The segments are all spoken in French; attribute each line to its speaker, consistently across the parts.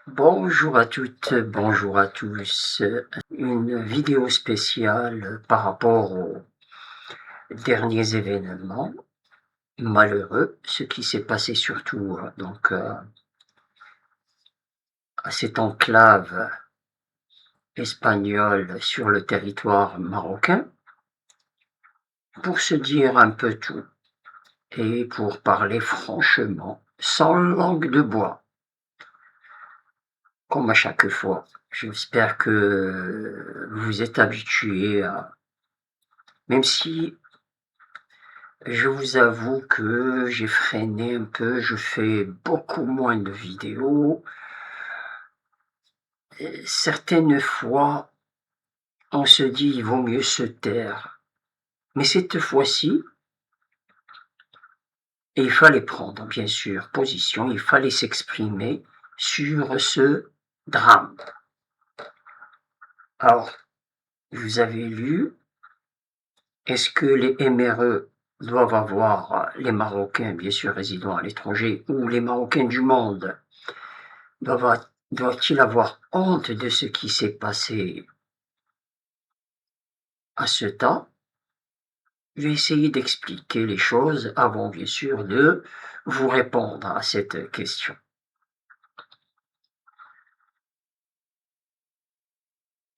Speaker 1: Bonjour à toutes, bonjour à tous. Une vidéo spéciale par rapport aux derniers événements malheureux, ce qui s'est passé surtout à cette enclave espagnole sur le territoire marocain, pour se dire un peu tout et pour parler franchement, sans langue de bois, comme à chaque fois. J'espère que vous êtes habitués à... Même si je vous avoue que j'ai freiné un peu, je fais beaucoup moins de vidéos. Certaines fois, on se dit il vaut mieux se taire. Mais cette fois-ci, il fallait prendre, bien sûr, position, il fallait s'exprimer sur ce drame. Alors, vous avez lu, est-ce que les MRE doivent avoir, les Marocains, bien sûr, résidant à l'étranger, ou les Marocains du monde, doivent-ils avoir honte de ce qui s'est passé à ce temps? Je vais essayer d'expliquer les choses avant, bien sûr, de vous répondre à cette question.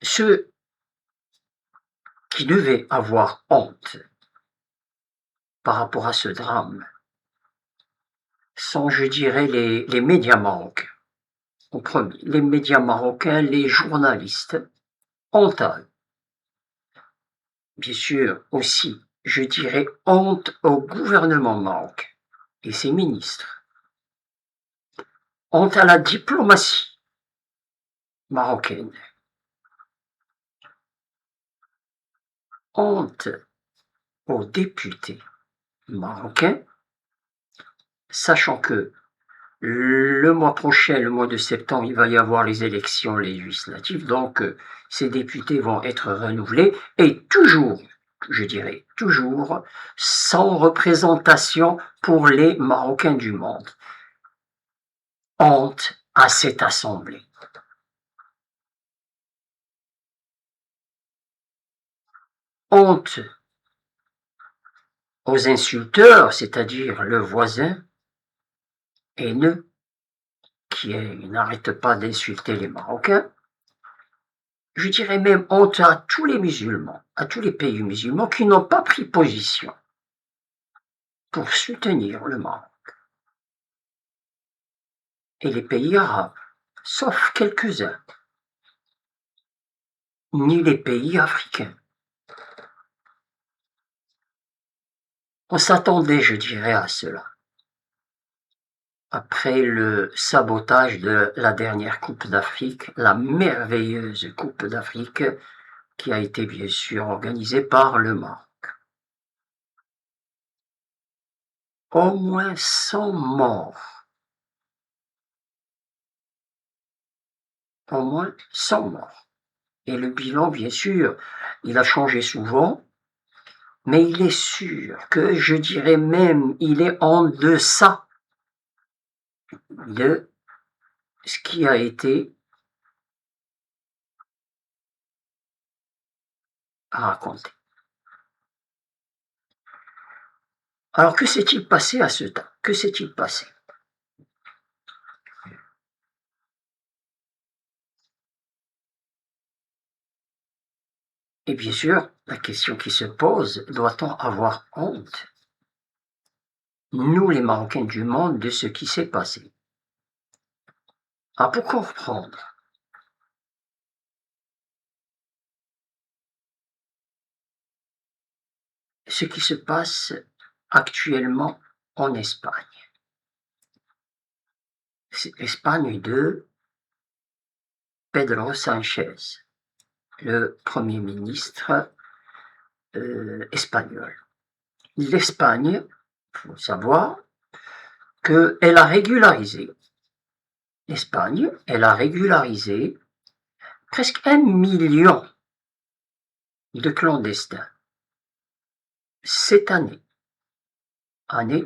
Speaker 1: Ceux qui devaient avoir honte par rapport à ce drame sont, je dirais, les médias marocains. Au premier, les médias marocains, les journalistes, honte à eux. Bien sûr, aussi, je dirais honte au gouvernement marocain et ses ministres. Honte à la diplomatie marocaine. Honte aux députés marocains, sachant que le mois prochain, le mois de septembre, il va y avoir les élections législatives, donc ces députés vont être renouvelés et toujours, je dirais, toujours sans représentation pour les Marocains du monde. Honte à cette assemblée. Honte aux insulteurs, c'est-à-dire le voisin haineux qui n'arrête pas d'insulter les Marocains. Je dirais même honte à tous les musulmans, à tous les pays musulmans qui n'ont pas pris position pour soutenir le Maroc. Et les pays arabes, sauf quelques-uns, ni les pays africains. On s'attendait, je dirais, à cela. Après le sabotage de la dernière Coupe d'Afrique, la merveilleuse Coupe d'Afrique, qui a été bien sûr organisée par le Maroc. Au moins 100 morts. Au moins 100 morts. Et le bilan, bien sûr, il a changé souvent, mais il est sûr que, je dirais même, il est en deçà de ce qui a été raconté. Alors, que s'est-il passé à ce temps? Que s'est-il passé? Et bien sûr, la question qui se pose, doit-on avoir honte, nous les Marocains du monde, de ce qui s'est passé? Ah, pour comprendre, ce qui se passe actuellement en Espagne. C'est l'Espagne de Pedro Sánchez, le Premier ministre espagnol. L'Espagne, il faut savoir qu'elle a régularisé, l'Espagne, elle a régularisé presque 1 million de clandestins cette année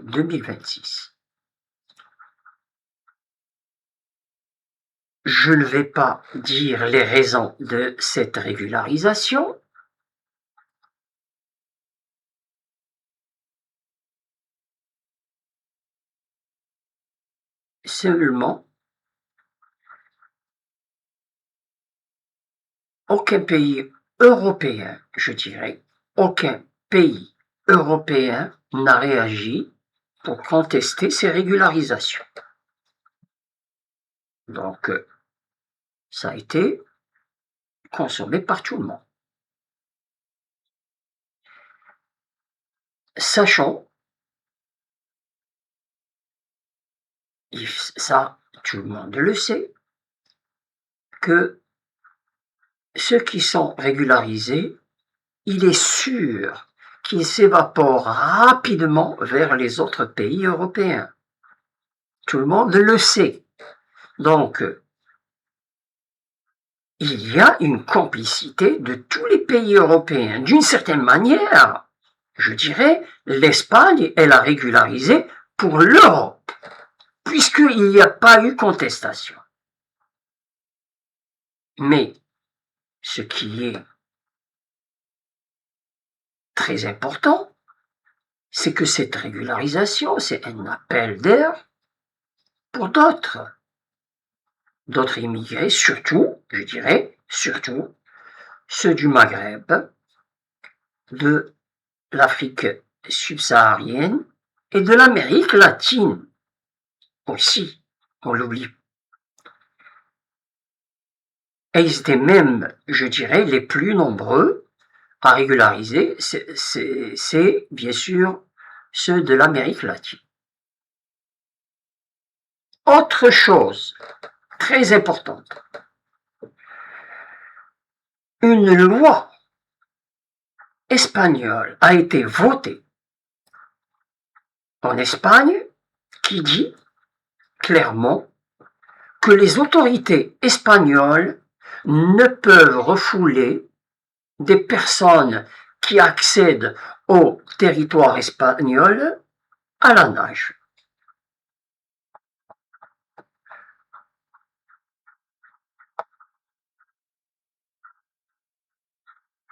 Speaker 1: 2026. je ne vais pas dire les raisons de cette régularisation. Seulement, aucun pays européen, je dirais, aucun pays européen n'a réagi pour contester ces régularisations. Donc, ça a été consommé par tout le monde. Sachant, ça tout le monde le sait, que ceux qui sont régularisés, il est sûr qu'ils s'évaporent rapidement vers les autres pays européens. Tout le monde le sait. Donc, il y a une complicité de tous les pays européens. D'une certaine manière, je dirais, l'Espagne, elle a régularisé pour l'Europe, puisqu'il n'y a pas eu contestation. Mais ce qui est très important, c'est que cette régularisation, c'est un appel d'air pour d'autres immigrés, surtout, je dirais, surtout ceux du Maghreb, de l'Afrique subsaharienne et de l'Amérique latine aussi, on l'oublie. Et ils étaient même, je dirais, les plus nombreux à régulariser, c'est bien sûr ceux de l'Amérique latine. Autre chose très importante, une loi espagnole a été votée en Espagne qui dit clairement que les autorités espagnoles ne peuvent refouler des personnes qui accèdent au territoire espagnol à la nage.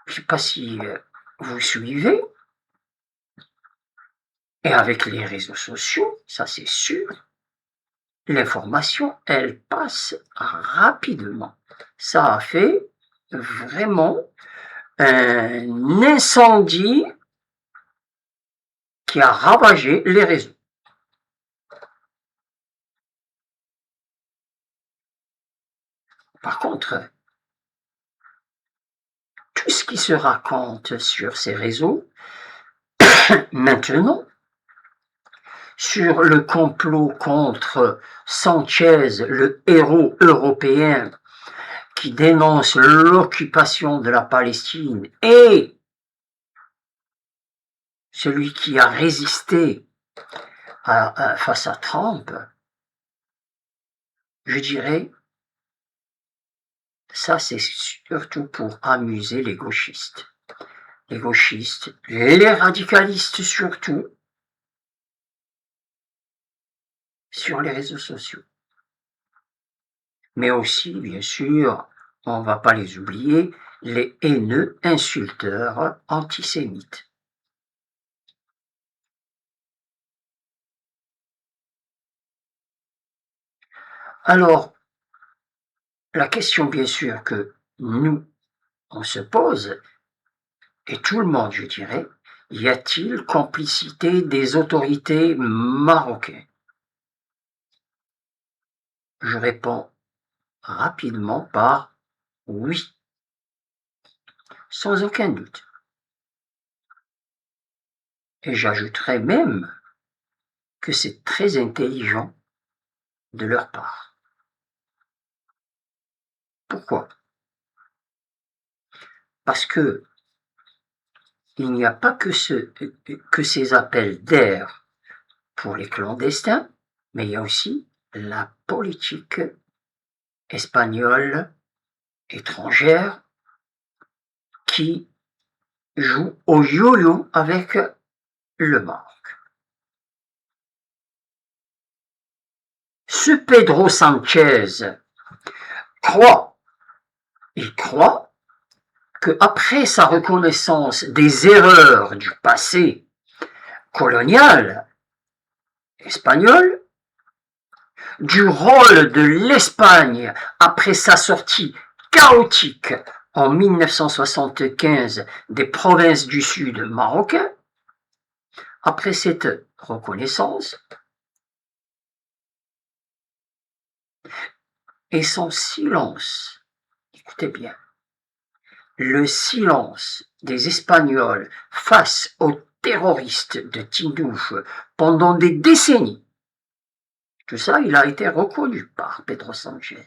Speaker 1: Je ne sais pas si vous suivez, et avec les réseaux sociaux, ça c'est sûr, l'information, elle passe rapidement. Ça a fait vraiment un incendie qui a ravagé les réseaux. Par contre, tout ce qui se raconte sur ces réseaux, maintenant, sur le complot contre Sanchez, le héros européen qui dénonce l'occupation de la Palestine, et celui qui a résisté face à Trump, je dirais, ça c'est surtout pour amuser les gauchistes. Les gauchistes, les radicalistes surtout, sur les réseaux sociaux. Mais aussi, bien sûr, on ne va pas les oublier, les haineux insulteurs antisémites. Alors, la question bien sûr que nous, on se pose, et tout le monde, je dirais, y a-t-il complicité des autorités marocaines? Je réponds rapidement par oui, sans aucun doute. Et j'ajouterais même que c'est très intelligent de leur part. Pourquoi? Parce que il n'y a pas que ces appels d'air pour les clandestins, mais il y a aussi la politique espagnole étrangère qui joue au yo-yo avec le Maroc. Ce Pedro Sánchez, croit, il croit qu'après sa reconnaissance des erreurs du passé colonial espagnol, du rôle de l'Espagne après sa sortie chaotique en 1975 des provinces du Sud marocain, après cette reconnaissance et son silence, écoutez bien, le silence des Espagnols face aux terroristes de Tindouf pendant des décennies, tout ça, il a été reconnu par Pedro Sanchez.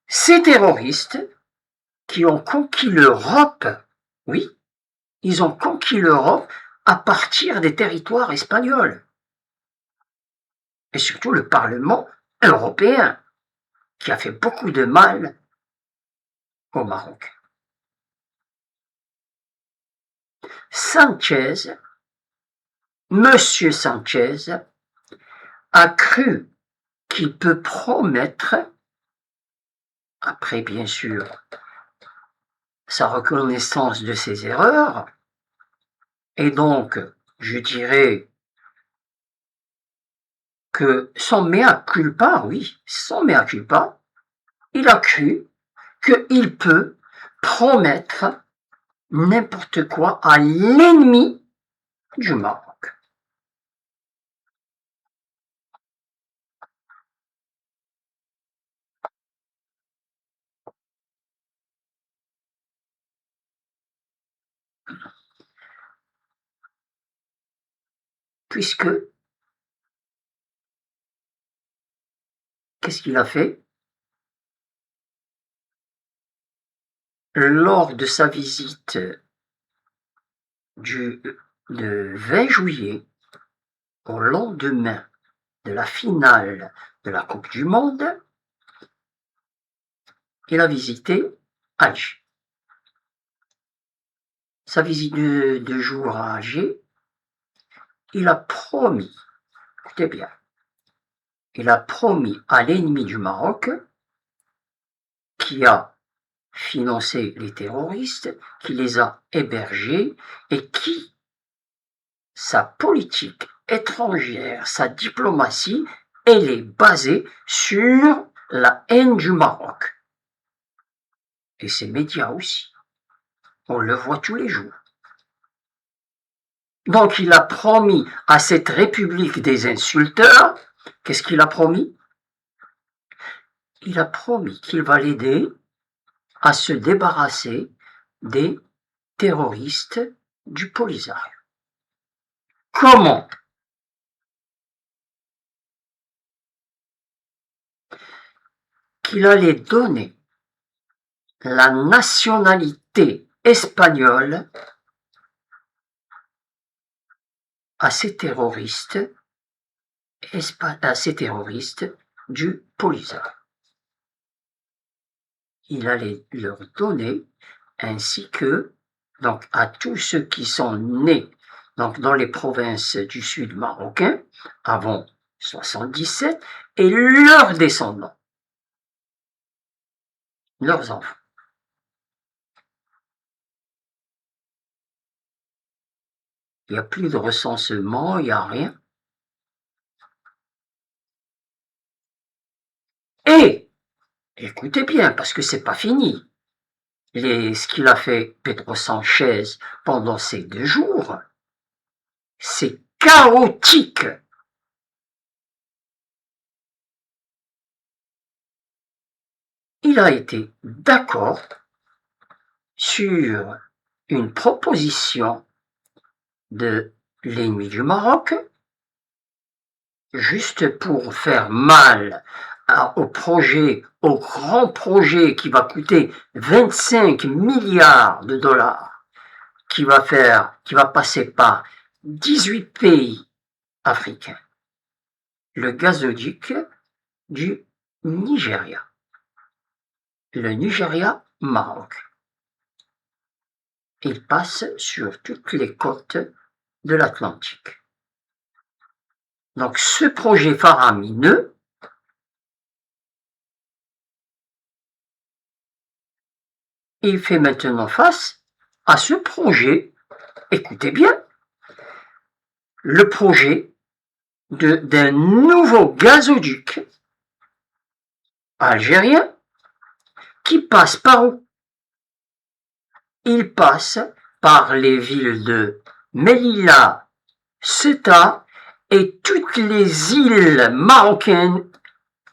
Speaker 1: Ces terroristes qui ont conquis l'Europe, oui, ils ont conquis l'Europe à partir des territoires espagnols. Et surtout le Parlement européen, qui a fait beaucoup de mal au Maroc. Sanchez, Monsieur Sanchez, a cru qu'il peut promettre, après bien sûr sa reconnaissance de ses erreurs, et donc je dirais que son mea culpa, oui, son mea culpa, il a cru qu'il peut promettre n'importe quoi à l'ennemi du Maroc. Puisque, qu'est-ce qu'il a fait? Lors de sa visite le 20 juillet, au lendemain de la finale de la Coupe du Monde, il a visité Alger. Sa visite de jour à Alger, il a promis, écoutez bien, il a promis à l'ennemi du Maroc, qui a financé les terroristes, qui les a hébergés et qui, sa politique étrangère, sa diplomatie, elle est basée sur la haine du Maroc. Et ses médias aussi. On le voit tous les jours. Donc il a promis à cette République des insulteurs, qu'est-ce qu'il a promis? Il a promis qu'il va l'aider à se débarrasser des terroristes du Polisario. Comment? Qu'il allait donner la nationalité espagnole à ces terroristes du Polisario. Il allait leur donner, ainsi que donc à tous ceux qui sont nés donc dans les provinces du sud marocain avant 77 et leurs descendants, leurs enfants. Il n'y a plus de recensement, il n'y a rien. Et, écoutez bien, parce que c'est pas fini, ce qu'il a fait Pedro Sanchez pendant ces 2 jours, c'est chaotique. Il a été d'accord sur une proposition de l'ennemi du Maroc, juste pour faire mal au grand projet qui va coûter 25 milliards de dollars, qui va passer par 18 pays africains. Le gazoduc du Nigeria. Le Nigeria-Maroc. Il passe sur toutes les côtes de l'Atlantique. Donc ce projet faramineux il fait maintenant face à ce projet, écoutez bien, le projet d'un nouveau gazoduc algérien qui passe par où? Il passe par les villes de Melilla, Ceuta et toutes les îles marocaines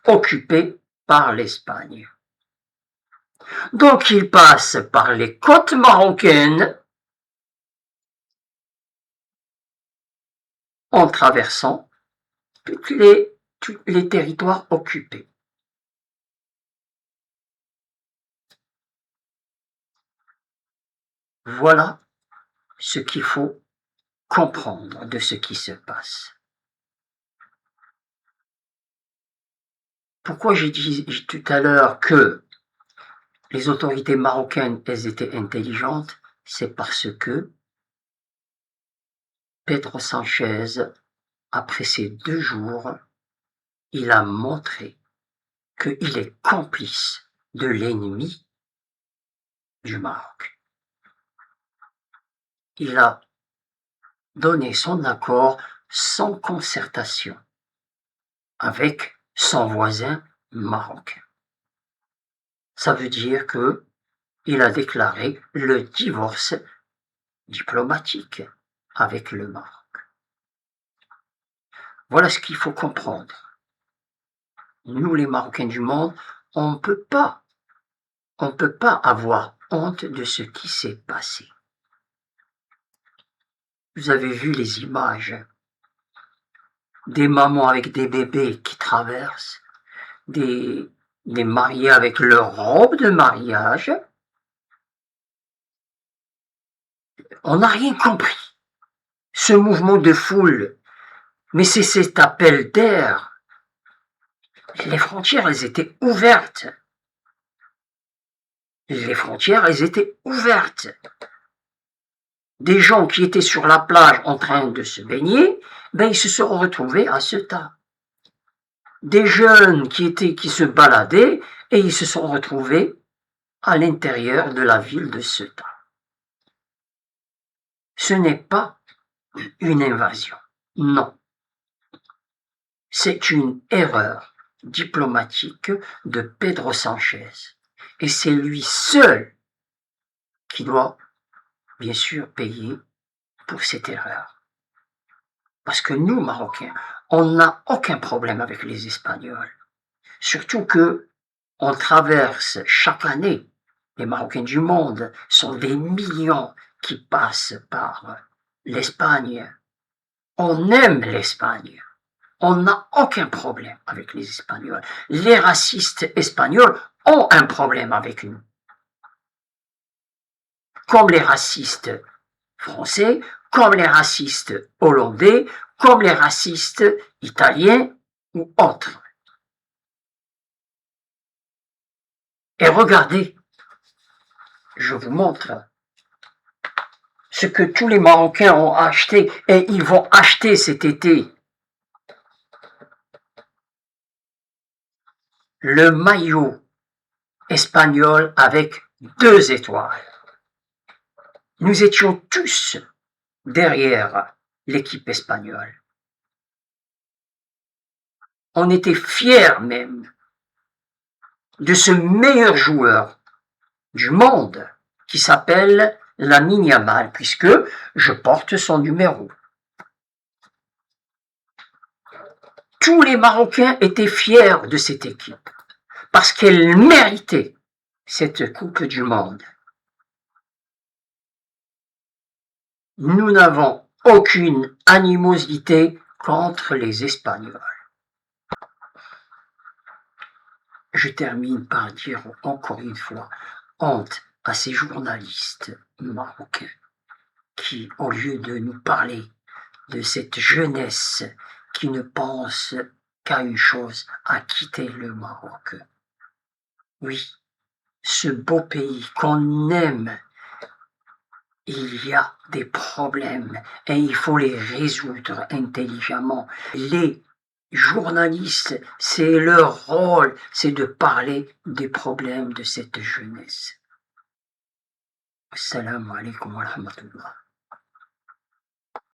Speaker 1: occupées par l'Espagne. Donc il passe par les côtes marocaines en traversant tous les territoires occupés. Voilà ce qu'il faut comprendre de ce qui se passe. Pourquoi j'ai dit tout à l'heure que les autorités marocaines, elles étaient intelligentes? C'est parce que Pedro Sanchez, après ces 2 jours, il a montré qu'il est complice de l'ennemi du Maroc. Il a donné son accord sans concertation avec son voisin marocain. Ça veut dire que il a déclaré le divorce diplomatique avec le Maroc. Voilà ce qu'il faut comprendre. Nous, les Marocains du monde, on ne peut pas avoir honte de ce qui s'est passé. Vous avez vu les images des mamans avec des bébés qui traversent, des mariés avec leur robe de mariage. On n'a rien compris. Ce mouvement de foule, mais c'est cet appel d'air. Les frontières, elles étaient ouvertes. Les frontières, elles étaient ouvertes. Des gens qui étaient sur la plage en train de se baigner, ben ils se sont retrouvés à Ceuta. Des jeunes qui se baladaient et ils se sont retrouvés à l'intérieur de la ville de Ceuta. Ce n'est pas une invasion, non. C'est une erreur diplomatique de Pedro Sanchez. Et c'est lui seul qui doit, bien sûr, payer pour cette erreur. Parce que nous, Marocains, on n'a aucun problème avec les Espagnols. Surtout que on traverse chaque année, les Marocains du monde sont des millions qui passent par l'Espagne. On aime l'Espagne. On n'a aucun problème avec les Espagnols. Les racistes espagnols ont un problème avec nous. Comme les racistes français, comme les racistes hollandais, comme les racistes italiens ou autres. Et regardez, je vous montre ce que tous les Marocains ont acheté et ils vont acheter cet été. Le maillot espagnol avec 2 étoiles. Nous étions tous derrière l'équipe espagnole. On était fiers même de ce meilleur joueur du monde qui s'appelle Lamine Yamal, puisque je porte son numéro. Tous les Marocains étaient fiers de cette équipe parce qu'elle méritait cette Coupe du Monde. Nous n'avons aucune animosité contre les Espagnols. Je termine par dire encore une fois honte à ces journalistes marocains qui, au lieu de nous parler de cette jeunesse qui ne pense qu'à une chose, à quitter le Maroc. Oui, ce beau pays qu'on aime, il y a des problèmes et il faut les résoudre intelligemment. Les journalistes, c'est leur rôle, c'est de parler des problèmes de cette jeunesse. Assalamu alaikum wa rahmatullah.